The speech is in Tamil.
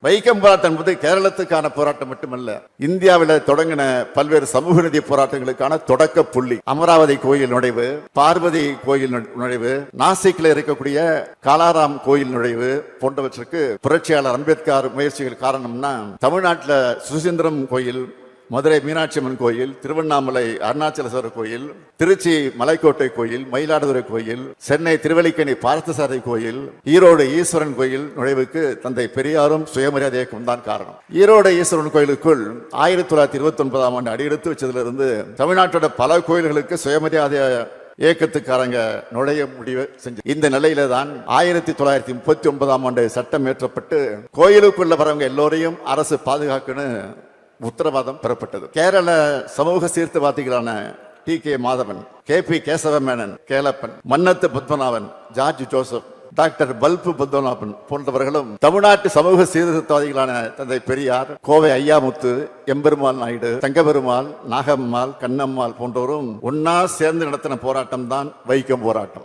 வைக்கம் போராட்டம் என்பது கேரளத்துக்கான போராட்டம் மட்டுமல்ல, இந்தியாவில் தொடங்கின பல்வேறு சமூக நீதி போராட்டங்களுக்கான தொடக்க புள்ளி. அமராவதி கோயில் நுழைவு, பார்வதி கோயில் நுழைவு, நாசிக்ல இருக்கக்கூடிய காலாராம் கோயில் நுழைவு போன்றவற்றுக்கு புரட்சியாளர் அம்பேத்கர் முயற்சிகள் காரணம்னா, தமிழ்நாட்டில் சுசீந்திரம் கோயில், மதுரை மீனாட்சி அம்மன் கோயில், திருவண்ணாமலை அருணாச்சலேஸ்வரர் கோயில், திருச்சி மலைக்கோட்டை கோயில், மயிலாடுதுறை கோயில், சென்னை திருவல்லிக்கேணி பார்த்தசாரதி கோயில், ஈரோடு ஈஸ்வரன் கோயில் நுழைவுக்கு தந்தை பெரியாரும் சுயமரியாதை இயக்கம் தான் காரணம். ஈரோடு ஈஸ்வரன் கோயிலுக்குள் 1929ஆம் ஆண்டு அடியெடுத்து வச்சதிலிருந்து தமிழ்நாட்டோட பல கோயில்களுக்கு சுயமரியாதை இயக்கத்துக்காரங்க நுழைய முடிவு செஞ்சு. இந்த நிலையில தான் 1939ஆம் ஆண்டு சட்டம் இயற்றப்பட்டு கோயிலுக்குள்ள வரவங்க எல்லோரையும் அரசு பாதுகாக்கணும் உத்தரவாதம் பெறப்பட்டது. கேரள சமூக சீர்திருத்தவாதிகளான TK Madhavan, KP Kesavamenon, Kelappan, Mannathu Padmanabhan, George Joseph, doctor Palpu Padmanabhan போன்றவர்களும் தமிழ்நாட்டு சமூக சீர்திருத்தவாதிகளான தந்தை பெரியார், கோவை ஐயாமுத்து, எம்பெருமாள் நாயுடு, தங்கபெருமாள், நாகம்மாள், கண்ணம்மாள் போன்றோரும் ஒன்னா சேர்ந்து நடத்தின போராட்டம் தான் வைக்கம் போராட்டம்.